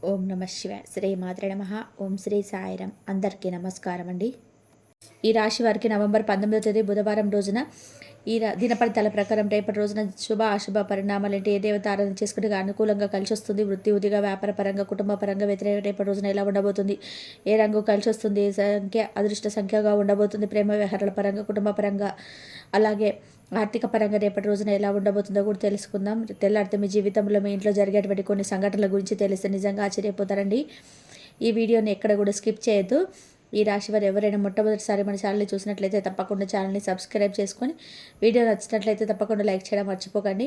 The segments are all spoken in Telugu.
ఓం నమ శివాయ. శ్రీ మాత్రే నమః. ఓం శ్రీ సాయిరాం. అందరికీ నమస్కారం అండి. ఈ రాశి వారికి నవంబర్ 19వ తేదీ బుధవారం రోజున దినఫలితాల ప్రకారం రేపటి రోజున శుభ అశుభ పరిణామాలు ఏంటి, ఏ దేవత ఆరాధన చేసుకుంటే అనుకూలంగా కలిసి వస్తుంది, వృత్తి ఉద్యోగ వ్యాపార పరంగా కుటుంబ పరంగా వ్యతిరేక రేపటి రోజున ఎలా ఉండబోతుంది, ఏ రంగు కలిసి వస్తుంది, ఏ సంఖ్య అదృష్ట సంఖ్యగా ఉండబోతుంది, ప్రేమ వ్యవహారాల పరంగా కుటుంబ పరంగా అలాగే ఆర్థిక పరంగా రేపటి రోజున ఎలా ఉండబోతుందో కూడా తెలుసుకుందాం. తెల్లారితే మీ జీవితంలో మీ ఇంట్లో జరిగేటువంటి కొన్ని సంఘటనల గురించి తెలిస్తే నిజంగా ఆశ్చర్యపోతారండి. ఈ వీడియోని ఎక్కడ కూడా స్కిప్ చేయొద్దు. ఈ రాశి వారు ఎవరైనా మొట్టమొదటిసారి మన ఛానల్ని చూసినట్లయితే తప్పకుండా ఛానల్ని సబ్స్క్రైబ్ చేసుకొని వీడియో నచ్చినట్లయితే తప్పకుండా లైక్ చేయడం మర్చిపోకండి.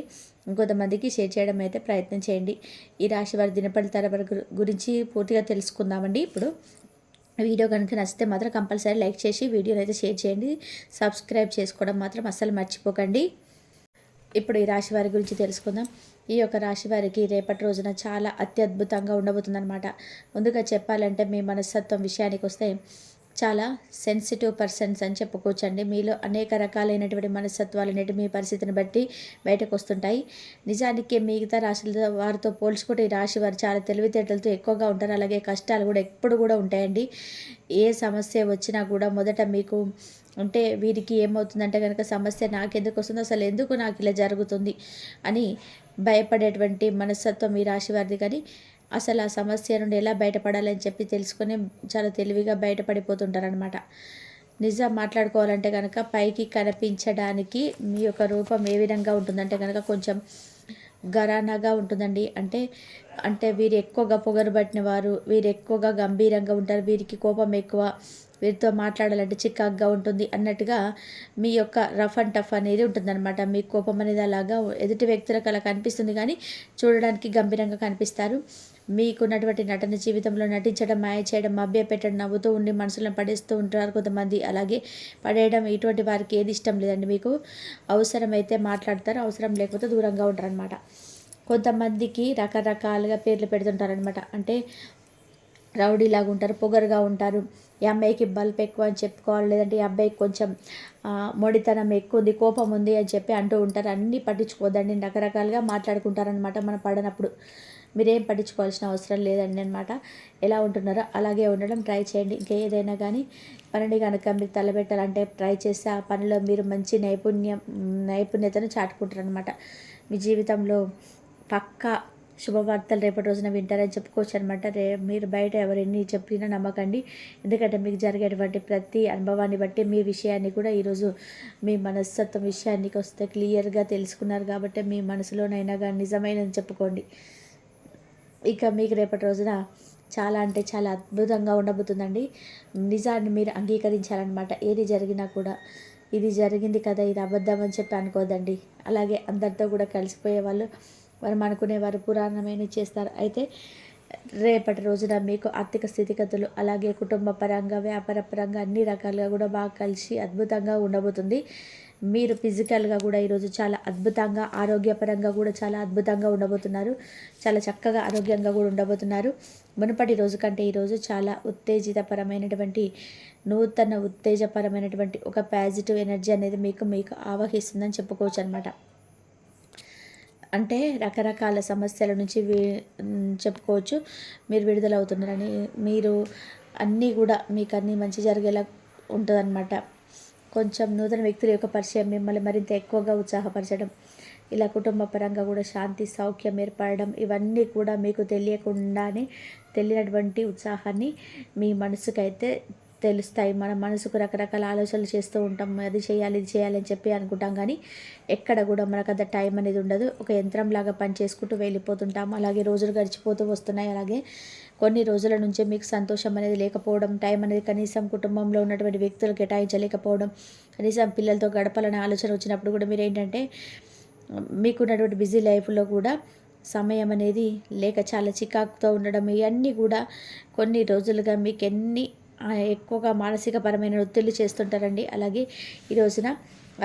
ఇంకొంతమందికి షేర్ చేయడం అయితే ప్రయత్నం చేయండి. ఈ రాశి వారి దినఫలితాల గురించి పూర్తిగా తెలుసుకుందామండి. ఇప్పుడు వీడియో కనుక నచ్చితే మాత్రం కంపల్సరీ లైక్ చేసి వీడియోని అయితే షేర్ చేయండి. సబ్స్క్రైబ్ చేసుకోవడం మాత్రం అస్సలు మర్చిపోకండి. ఇప్పుడు ఈ రాశి వారి గురించి తెలుసుకుందాం. ఈ యొక్క రాశి వారికి రేపటి రోజున చాలా అత్యద్భుతంగా ఉండబోతుందన్నమాట. ముందుగా చెప్పాలంటే మీ మనస్తత్వం విషయానికి వస్తే చాలా సెన్సిటివ్ పర్సన్స్ అని చెప్పుకోవచ్చండి. మీలో అనేక రకాలైనటువంటి మనస్తత్వాలు అనేవి మీ పరిస్థితిని బట్టి బయటకు వస్తుంటాయి. నిజానికి మిగతా రాశుల వారితో పోల్చుకుంటే ఈ రాశి వారు చాలా తెలివితేటలతో ఎక్కువగా ఉంటారు. అలాగే కష్టాలు కూడా ఎప్పుడు కూడా ఉంటాయండి. ఏ సమస్య వచ్చినా కూడా మొదట మీకు అంటే వీరికి ఏమవుతుందంటే కనుక సమస్య నాకెందుకు వస్తుందో, అసలు ఎందుకు నాకు ఇలా జరుగుతుంది అని భయపడేటువంటి మనస్తత్వం ఈ రాశి వారిది. కానీ అసలు ఆ సమస్య నుండి ఎలా బయటపడాలని చెప్పి తెలుసుకొని చాలా తెలివిగా బయటపడిపోతుంటారనమాట. నిజం మాట్లాడుకోవాలంటే కనుక పైకి కనిపించడానికి మీ యొక్క రూపం ఏ విధంగా ఉంటుందంటే కనుక కొంచెం ఘరానాగా ఉంటుందండి. అంటే అంటే వీరు ఎక్కువగా పొగరుబట్టిన వారు, వీరు ఎక్కువగా గంభీరంగా ఉంటారు, వీరికి కోపం ఎక్కువ, వీరితో మాట్లాడాలంటే చికాగ్గా ఉంటుంది అన్నట్టుగా మీ యొక్క రఫ్ అండ్ టఫ్ అనేది ఉంటుందన్నమాట. మీ కోపం అనేది అలాగా ఎదుటి వ్యక్తులకు అలా కనిపిస్తుంది, కానీ చూడడానికి గంభీరంగా కనిపిస్తారు. మీకున్నటువంటి నటన జీవితంలో నటించడం, మాయ చేయడం, మభ్య పెట్టడం, నవ్వుతూ ఉండి మనసులను పడేస్తూ ఉంటారు కొంతమంది. అలాగే పడేయడం ఇటువంటి వారికి ఏది ఇష్టం లేదండి. మీకు అవసరమైతే మాట్లాడతారు, అవసరం లేకపోతే దూరంగా ఉంటారనమాట. కొంతమందికి రకరకాలుగా పేర్లు పెడుతుంటారనమాట. అంటే రౌడీలాగా ఉంటారు, పొగరుగా ఉంటారు, ఈ అమ్మాయికి బల్బ్ ఎక్కువ అని చెప్పుకోవాలి, లేదంటే ఈ అబ్బాయికి కొంచెం మొడితనం ఎక్కువ ఉంది, కోపం ఉంది అని చెప్పి అంటూ ఉంటారు. అన్నీ పట్టించుకోవద్దండి, రకరకాలుగా మాట్లాడుకుంటారనమాట. మనం పడనప్పుడు మీరేం పట్టించుకోవాల్సిన అవసరం లేదండి అనమాట. ఎలా ఉంటున్నారో అలాగే ఉండడం ట్రై చేయండి. ఇంకా ఏదైనా కానీ పనిని కనుక మీరు తలబెట్టాలంటే ట్రై చేస్తే ఆ పనిలో మీరు మంచి నైపుణ్యతను చాటుకుంటారనమాట. మీ జీవితంలో పక్కా శుభవార్తలు రేపటి రోజున వింటారని చెప్పుకోవచ్చు అనమాట. మీరు బయట ఎవరెన్ని చెప్పినా నమ్మకండి. ఎందుకంటే మీకు జరిగేటువంటి ప్రతి అనుభవాన్ని బట్టి మీ విషయాన్ని కూడా ఈరోజు మీ మనస్తత్వం విషయానికి వస్తే క్లియర్గా తెలుసుకున్నారు కాబట్టి మీ మనసులోనైనా కానీ నిజమైనది చెప్పుకోండి. ఇక మీకు రేపటి రోజున చాలా అంటే చాలా అద్భుతంగా ఉండబోతుందండి. నిజాన్ని మీరు అంగీకరించాలన్నమాట. ఏది జరిగినా కూడా ఇది జరిగింది కదా, ఇది అబద్ధం అని చెప్పి అనుకోదండి. అలాగే అందరితో కూడా కలిసిపోయే వాళ్ళు మనం అనుకునేవారు పురాణమైన చేస్తారు. అయితే రేపటి రోజున మీకు ఆర్థిక స్థితిగతులు అలాగే కుటుంబ పరంగా వ్యాపార పరంగా అన్ని రకాలుగా కూడా బాగా కలిసి అద్భుతంగా ఉండబోతుంది. మీరు ఫిజికల్గా కూడా ఈరోజు చాలా అద్భుతంగా, ఆరోగ్యపరంగా కూడా చాలా అద్భుతంగా ఉండబోతున్నారు. చాలా చక్కగా ఆరోగ్యంగా కూడా ఉండబోతున్నారు. మునుపటి రోజు కంటే ఈరోజు చాలా ఉత్తేజితపరమైనటువంటి ఉత్తేజపరమైనటువంటి ఒక పాజిటివ్ ఎనర్జీ అనేది మీకు ఆవహిస్తుందని చెప్పుకోవచ్చు అనమాట. అంటే రకరకాల సమస్యల నుంచి చెప్పుకోవచ్చు మీరు విడుదలవుతున్నారని. మీరు అన్నీ కూడా మీకు అన్నీ మంచి జరిగేలా ఉంటుందన్నమాట. కొంచెం నూతన వ్యక్తుల యొక్క పరిచయం మిమ్మల్ని మరింత ఎక్కువగా ఉత్సాహపరచడం, ఇలా కుటుంబ పరంగా కూడా శాంతి సౌఖ్యం ఏర్పడడం, ఇవన్నీ కూడా మీకు తెలియకుండానే తెలియనటువంటి ఉత్సాహాన్ని మీ మనసుకైతే తెలుస్తాయి. మన మనసుకు రకరకాల ఆలోచనలు చేస్తూ ఉంటాం, అది చేయాలి ఇది చేయాలి అని చెప్పి అనుకుంటాం, కానీ ఎక్కడ కూడా మనకు అంత టైం అనేది ఉండదు. ఒక యంత్రంలాగా పని చేసుకుంటూ వెళ్ళిపోతుంటాం. అలాగే రోజులు గడిచిపోతూ వస్తున్నాయి. అలాగే కొన్ని రోజుల నుంచే మీకు సంతోషం అనేది లేకపోవడం, టైం అనేది కనీసం కుటుంబంలో ఉన్నటువంటి వ్యక్తులు కేటాయించలేకపోవడం, కనీసం పిల్లలతో గడపాలనే ఆలోచన వచ్చినప్పుడు కూడా మీరు ఏంటంటే మీకున్నటువంటి బిజీ లైఫ్లో కూడా సమయం అనేది లేక చాలా చికాకుతో ఉండడం, ఇవన్నీ కూడా కొన్ని రోజులుగా మీకు ఎక్కువగా మానసిక పరమైన ఒత్తిళ్ళు చేస్తుంటారండి. అలాగే ఈ రోజున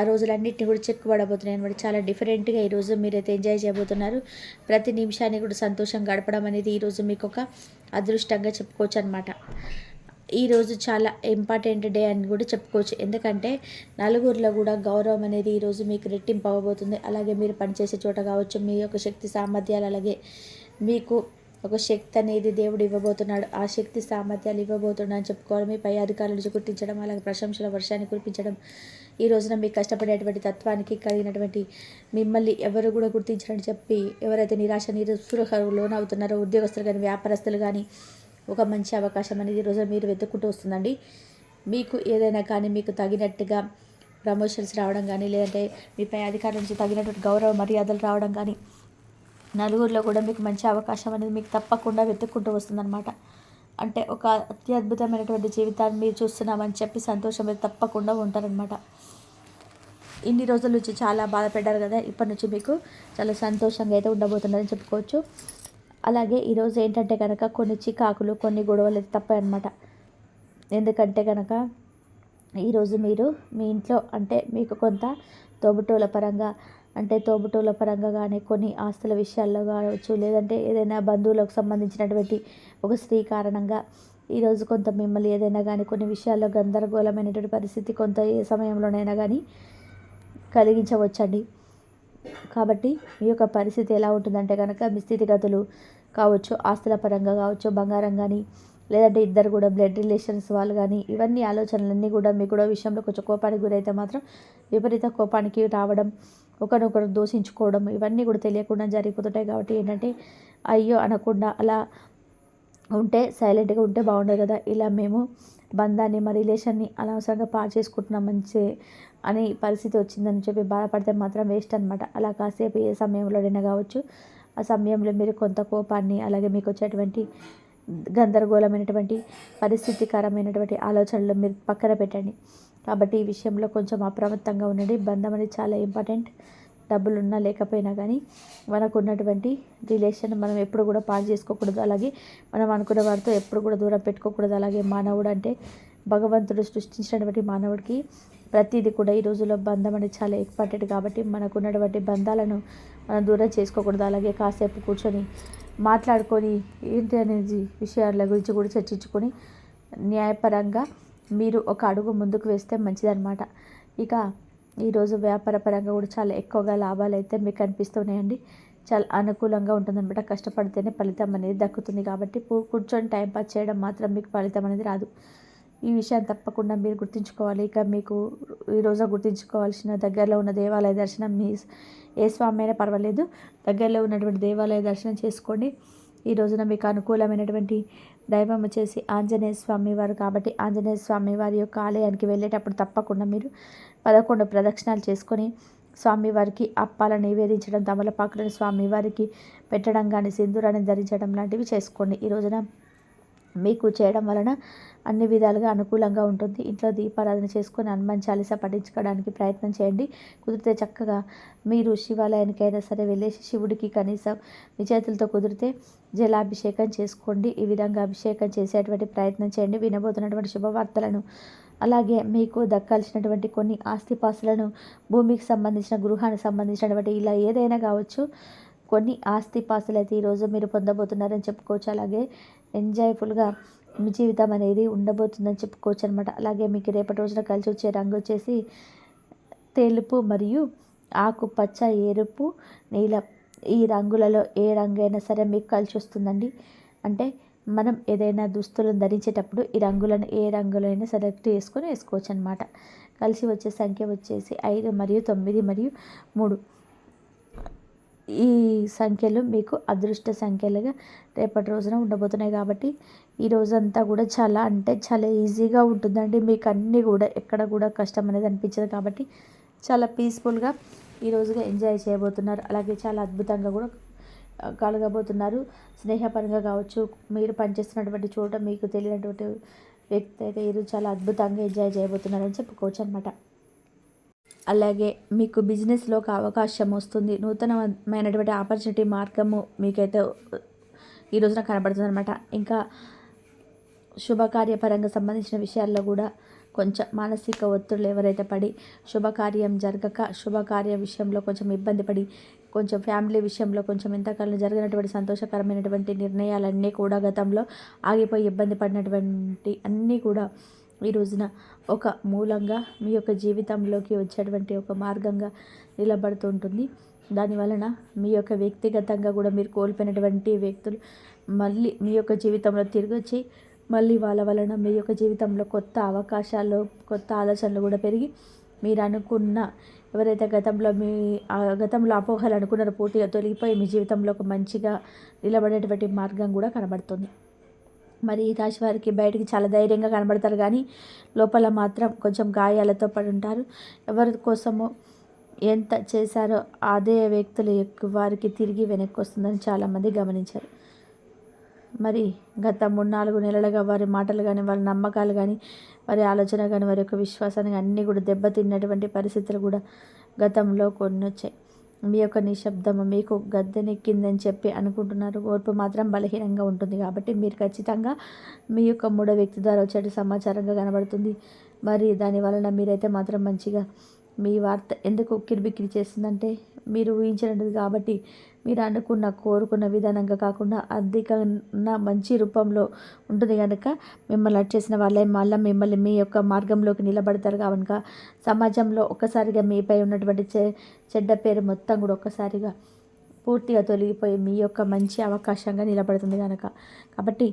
ఆ రోజులన్నింటినీ కూడా చెక్కుబడబోతున్నాయి అనమాట. చాలా డిఫరెంట్గా ఈరోజు మీరైతే ఎంజాయ్ చేయబోతున్నారు. ప్రతి నిమిషాన్ని కూడా సంతోషం గడపడం అనేది ఈరోజు మీకు ఒక అదృష్టంగా చెప్పుకోవచ్చు అనమాట. ఈరోజు చాలా ఇంపార్టెంట్ డే అని కూడా చెప్పుకోవచ్చు. ఎందుకంటే నలుగురిలో కూడా గౌరవం అనేది ఈరోజు మీకు రెట్టింపు అవ్వబోతుంది. అలాగే మీరు పనిచేసే చోట కావచ్చు, మీ యొక్క శక్తి సామర్థ్యాలు, అలాగే మీకు ఒక శక్తి అనేది దేవుడు ఇవ్వబోతున్నాడు. ఆ శక్తి సామర్థ్యాలు ఇవ్వబోతున్నాడు అని చెప్పుకోవాలి. మీ పై అధికారుల నుంచి గుర్తించడం, అలాగే ప్రశంసల వర్షాన్ని కురిపించడం, ఈ రోజున మీకు కష్టపడేటువంటి తత్వానికి కలిగినటువంటి మిమ్మల్ని ఎవరు కూడా గుర్తించరని చెప్పి, ఎవరైతే నిరాశ నిరుత్సాహాలకు లోనవుతున్నారో ఉద్యోగస్తులు కానీ వ్యాపారస్తులు కానీ, ఒక మంచి అవకాశం అనేది ఈరోజు మీరు వెతుక్కుంటూ వస్తుందండి. మీకు ఏదైనా కానీ మీకు తగినట్టుగా ప్రమోషన్స్ రావడం కానీ, లేదంటే మీ పై అధికారుల నుంచి తగినటువంటి గౌరవ మర్యాదలు రావడం కానీ, నలుగురిలో కూడా మీకు మంచి అవకాశం అనేది మీకు తప్పకుండా వెతుక్కుంటూ వస్తుందన్నమాట. అంటే ఒక అత్యద్భుతమైనటువంటి జీవితాన్ని మీరు చూస్తున్నామని చెప్పి సంతోషం మీద తప్పకుండా ఉంటారనమాట. ఇన్ని రోజుల నుంచి చాలా బాధపడ్డారు కదా, ఇప్పటి నుంచి మీకు చాలా సంతోషంగా అయితే ఉండబోతున్నారని చెప్పుకోవచ్చు. అలాగే ఈరోజు ఏంటంటే కనుక కొన్ని చికాకులు, కొన్ని గొడవలు అయితే తప్పాయన్నమాట. ఎందుకంటే కనుక ఈరోజు మీరు మీ ఇంట్లో అంటే మీకు కొంత తోబుట్టువుల పరంగా కానీ, కొన్ని ఆస్తుల విషయాల్లో కావచ్చు, లేదంటే ఏదైనా బంధువులకు సంబంధించినటువంటి ఒక స్త్రీ కారణంగా ఈరోజు కొంత మిమ్మల్ని ఏదైనా కానీ కొన్ని విషయాల్లో గందరగోళమైనటువంటి పరిస్థితి కొంత ఏ సమయంలోనైనా కానీ కలిగించవచ్చండి. కాబట్టి మీ యొక్క పరిస్థితి ఎలా ఉంటుందంటే కనుక మీ స్థితిగతులు కావచ్చు, ఆస్తుల పరంగా కావచ్చు, బంగారం కానీ, లేదంటే ఇద్దరు కూడా బ్లడ్ రిలేషన్స్ వాళ్ళు కానీ, ఇవన్నీ ఆలోచనలన్నీ కూడా మీ కూడా విషయంలో కొంచెం కోపానికి గురైతే మాత్రం విపరీత కోపానికి రావడం, ఒకరినొకరు దూషించుకోవడం, ఇవన్నీ కూడా తెలియకుండా జరిగిపోతుంటాయి. కాబట్టి ఏంటంటే అయ్యో అనకుండా అలా ఉంటే సైలెంట్గా ఉంటే బాగుండదు కదా. ఇలా మేము బంధాన్ని మా రిలేషన్ని అనవసరంగా పాడు చేసుకుంటున్నాం మంచి అని పరిస్థితి వచ్చిందని చెప్పి బాధపడితే మాత్రం వేస్ట్ అనమాట. అలా కాసేపు ఏ సమయంలోనైనా కావచ్చు, ఆ సమయంలో మీరు కొంత కోపాన్ని, అలాగే మీకు వచ్చేటువంటి గందరగోళమైనటువంటి పరిస్థితికరమైనటువంటి ఆలోచనలు మీరు పక్కన పెట్టండి. కాబట్టి ఈ విషయంలో కొంచెం అప్రమత్తంగా ఉండండి. బంధం అనేది చాలా ఇంపార్టెంట్. డబ్బులున్నా లేకపోయినా కానీ మనకు ఉన్నటువంటి రిలేషన్ మనం ఎప్పుడు కూడా పాడు చేసుకోకూడదు. అలాగే మనం అనుకున్న వారితో ఎప్పుడు కూడా దూరం పెట్టుకోకూడదు. అలాగే మానవుడు అంటే భగవంతుడు సృష్టించినటువంటి మానవుడికి ప్రతిదీ కూడా ఈ రోజుల్లో బంధం అనేది చాలా ఇంపార్టెంట్. కాబట్టి మనకు ఉన్నటువంటి బంధాలను మనం దూరం చేసుకోకూడదు. అలాగే కాసేపు కూర్చొని మాట్లాడుకొని ఏంటి అనేది విషయాల గురించి కూడా చర్చించుకొని న్యాయపరంగా మీరు ఒక అడుగు ముందుకు వేస్తే మంచిదన్నమాట. ఇక ఈరోజు వ్యాపార పరంగా కూడా చాలా ఎక్కువగా లాభాలు అయితే మీకు కనిపిస్తున్నాయండి. చాలా అనుకూలంగా ఉంటుందన్నమాట. కష్టపడితేనే ఫలితం అనేది దక్కుతుంది. కాబట్టి కూర్చొని టైంపాస్ చేయడం మాత్రం మీకు ఫలితం అనేది రాదు. ఈ విషయాన్ని తప్పకుండా మీరు గుర్తుంచుకోవాలి. ఇక మీకు ఈరోజు గుర్తుంచుకోవాల్సిన దగ్గరలో ఉన్న దేవాలయ దర్శనం, మీ ఏ స్వామి అయినా పర్వాలేదు, దగ్గరలో ఉన్నటువంటి దేవాలయ దర్శనం చేసుకోండి. ఈ రోజున మీకు అనుకూలమైనటువంటి దైవం వచ్చేసి ఆంజనేయ స్వామి వారు. కాబట్టి ఆంజనేయ స్వామి వారి యొక్క ఆలయానికి వెళ్ళేటప్పుడు తప్పకుండా మీరు 11 ప్రదక్షిణాలు చేసుకొని స్వామివారికి అప్పాలను నివేదించడం, తమలపాకులను స్వామివారికి పెట్టడం కానీ, సింధూరాన్ని ధరించడం లాంటివి చేసుకోండి. ఈ రోజున మీకు చేయడం వలన అన్ని విధాలుగా అనుకూలంగా ఉంటుంది. ఇంట్లో దీపారాధన చేసుకొని హనుమాన్ చాలీసా పఠించుకోవడానికి ప్రయత్నం చేయండి. కుదిరితే చక్కగా మీరు శివాలయానికైనా సరే వెళ్ళేసి శివుడికి కనీసం మీ చేతులతో కుదిరితే జలాభిషేకం చేసుకోండి. ఈ విధంగా అభిషేకం చేసేటువంటి ప్రయత్నం చేయండి. వినబోతున్నటువంటి శుభవార్తలను, అలాగే మీకు దక్కాల్సినటువంటి కొన్ని ఆస్తిపాస్తులను, భూమికి సంబంధించిన, గృహానికి సంబంధించినటువంటి ఇలా ఏదైనా కావచ్చు, కొన్ని ఆస్తిపాస్తులు అయితే ఈరోజు మీరు పొందబోతున్నారని చెప్పుకోవచ్చు. అలాగే ఎంజాయ్ఫుల్గా మీ జీవితం అనేది ఉండబోతుందని చెప్పుకోవచ్చు అనమాట. అలాగే మీకు రేపటి రోజున కలిసి వచ్చే రంగు వచ్చేసి తెలుపు మరియు ఆకుపచ్చ, ఎరుపు, నీలం. ఈ రంగులలో ఏ రంగు అయినా సరే మీకు కలిసి వస్తుందండి. అంటే మనం ఏదైనా దుస్తులను ధరించేటప్పుడు ఈ రంగులను ఏ రంగులైనా సెలెక్ట్ చేసుకొని వేసుకోవచ్చు అనమాట. కలిసి వచ్చే సంఖ్య వచ్చేసి 5 మరియు 9 మరియు 3. ఈ సంఖ్యలు మీకు అదృష్ట సంఖ్యలుగా రేపటి రోజున ఉండబోతున్నాయి. కాబట్టి ఈ రోజంతా కూడా చాలా అంటే చాలా ఈజీగా ఉంటుందండి. మీకు అన్నీ కూడా ఎక్కడ కూడా కష్టం అనేది అనిపించదు. కాబట్టి చాలా పీస్ఫుల్గా ఈ రోజుగా ఎంజాయ్ చేయబోతున్నారు. అలాగే చాలా అద్భుతంగా కూడా కలగబోతున్నారు. స్నేహపరంగా కావచ్చు, మీరు పనిచేస్తున్నటువంటి చోట మీకు తెలియనటువంటి వ్యక్తి అయితే ఈరోజు చాలా అద్భుతంగా ఎంజాయ్ చేయబోతున్నారని చెప్పుకోవచ్చు అనమాట. అలాగే మీకు బిజినెస్లో ఒక అవకాశం వస్తుంది. నూతనమైనటువంటి ఆపర్చునిటీ మార్గము మీకైతే ఈ రోజున కనబడుతుంది అనమాట. ఇంకా శుభకార్యపరంగా సంబంధించిన విషయాల్లో కూడా కొంచెం మానసిక ఒత్తిడులు ఎవరైతే పడి శుభకార్యం జరగక, శుభకార్య విషయంలో కొంచెం ఇబ్బంది పడి, కొంచెం ఫ్యామిలీ విషయంలో కొంచెం ఇంతకాలం జరిగినటువంటి సంతోషకరమైనటువంటి నిర్ణయాలన్నీ కూడా గతంలో ఆగిపోయి ఇబ్బంది పడినటువంటి అన్నీ కూడా ఈ రోజున ఒక మూలంగా మీ యొక్క జీవితంలోకి వచ్చేటువంటి ఒక మార్గంగా నిలబడుతూ ఉంటుంది. దానివలన మీ యొక్క వ్యక్తిగతంగా కూడా మీరు కోల్పోయినటువంటి వ్యక్తులు మళ్ళీ మీ యొక్క జీవితంలో తిరిగొచ్చి మళ్ళీ వాళ్ళ వలన మీ యొక్క జీవితంలో కొత్త అవకాశాలు, కొత్త ఆలోచనలు కూడా పెరిగి మీరు అనుకున్న ఎవరైతే గతంలో అపోహలు అనుకున్నారో పూర్తిగా తొలగిపోయి మీ జీవితంలో ఒక మంచిగా నిలబడేటువంటి మార్గం కూడా కనబడుతుంది. మరి ఈ రాశి వారికి బయటికి చాలా ధైర్యంగా కనబడతారు, కానీ లోపల మాత్రం కొంచెం గాయాలతో పడి ఉంటారు. ఎవరి కోసమో ఎంత చేశారో అదే వ్యక్తులు వారికి తిరిగి వెనక్కి వస్తుందని చాలామంది గమనించారు. మరి గత 3-4 నెలలుగా వారి మాటలు కానీ, వారి నమ్మకాలు కానీ, వారి ఆలోచన కానీ, వారి యొక్క విశ్వాసాన్ని అన్నీ కూడా దెబ్బతిన్నటువంటి పరిస్థితులు కూడా గతంలో కొన్ని వచ్చాయి. మీ యొక్క నిశ్శబ్దము మీకు గద్దెనెక్కిందని చెప్పి అనుకుంటున్నారు. ఓర్పు మాత్రం బలహీనంగా ఉంటుంది. కాబట్టి మీరు ఖచ్చితంగా మీ యొక్క మూడో వ్యక్తి ద్వారా వచ్చే సమాచారంగా కనబడుతుంది. మరి దాని వలన మీరైతే మాత్రం మంచిగా మీ వార్త ఎందుకు కిరిబిక్కిరి చేస్తుందంటే మీరు ఊహించినది కాబట్టి, మీరు అనుకున్న కోరుకున్న విధానంగా కాకుండా అధికంగా మంచి రూపంలో ఉంటుంది కనుక మిమ్మల్ని అట్ చేసిన వాళ్ళే మళ్ళీ మిమ్మల్ని మీ యొక్క మార్గంలోకి నిలబడతారు. కనుక సమాజంలో ఒక్కసారిగా మీపై ఉన్నటువంటి చెడ్డ పేరు మొత్తం కూడా ఒక్కసారిగా పూర్తిగా తొలగిపోయి మీ యొక్క మంచి అవకాశంగా నిలబడుతుంది కనుక. కాబట్టి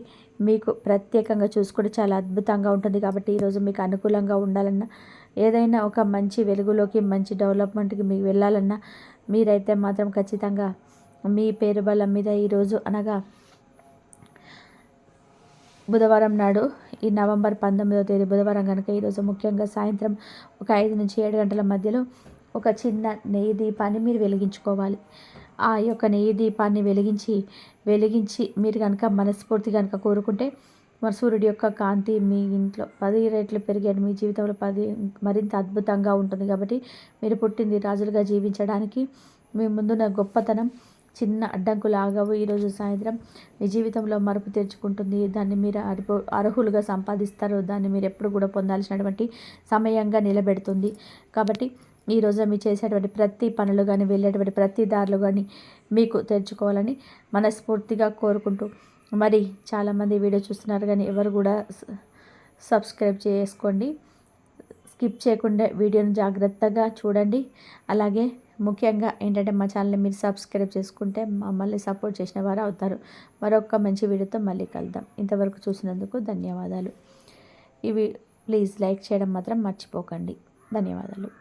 మీకు ప్రత్యేకంగా చూసుకుంటే చాలా అద్భుతంగా ఉంటుంది. కాబట్టి ఈరోజు మీకు అనుకూలంగా ఉండాలన్నా, ఏదైనా ఒక మంచి వెలుగులోకి, మంచి డెవలప్మెంట్కి మీకు వెళ్ళాలన్నా మీరైతే మాత్రం ఖచ్చితంగా మీ పేరు బలం మీద ఈరోజు అనగా బుధవారం నాడు, ఈ నవంబర్ 19వ తేదీ బుధవారం కనుక ఈరోజు ముఖ్యంగా సాయంత్రం ఒక 5 నుంచి 7 గంటల మధ్యలో ఒక చిన్న నెయ్యి దీపాన్ని మీరు వెలిగించుకోవాలి. ఆ యొక్క నెయ్యి దీపాన్ని వెలిగించి మీరు కనుక మనస్ఫూర్తి కనుక కోరుకుంటే మరి సూర్యుడి యొక్క కాంతి మీ ఇంట్లో 10 రెట్లు పెరిగాడు, మీ జీవితంలో మరింత అద్భుతంగా ఉంటుంది. కాబట్టి మీరు పుట్టింది రాజులుగా జీవించడానికి, మీ ముందున్న గొప్పతనం చిన్న అడ్డంకులు ఆగవు. ఈరోజు సాయంత్రం మీ జీవితంలో మరుపు తెరుచుకుంటుంది. దాన్ని మీరు అర్హులుగా సంపాదిస్తారు. దాన్ని మీరు ఎప్పుడు కూడా పొందాల్సినటువంటి సమయంగా నిలబెడుతుంది. కాబట్టి ఈరోజు మీరు చేసేటువంటి ప్రతి పనులు కానీ, వెళ్ళేటువంటి ప్రతి దారులు కానీ మీకు తెరుచుకోవాలని మనస్ఫూర్తిగా కోరుకుంటూ, మరి చాలామంది వీడియో చూస్తున్నారు కానీ ఎవరు కూడా సబ్స్క్రైబ్ చేసుకోండి. స్కిప్ చేయకుండా వీడియోని జాగ్రత్తగా చూడండి. అలాగే ముఖ్యంగా ఏంటంటే మా ఛానల్ని మీరు సబ్స్క్రైబ్ చేసుకుంటే మమ్మల్ని సపోర్ట్ చేసిన వారు అవుతారు. మరొక మంచి వీడియోతో మళ్ళీ కలుద్దాం. ఇంతవరకు చూసినందుకు ధన్యవాదాలు. ఇవి ప్లీజ్ లైక్ చేయడం మాత్రం మర్చిపోకండి. ధన్యవాదాలు.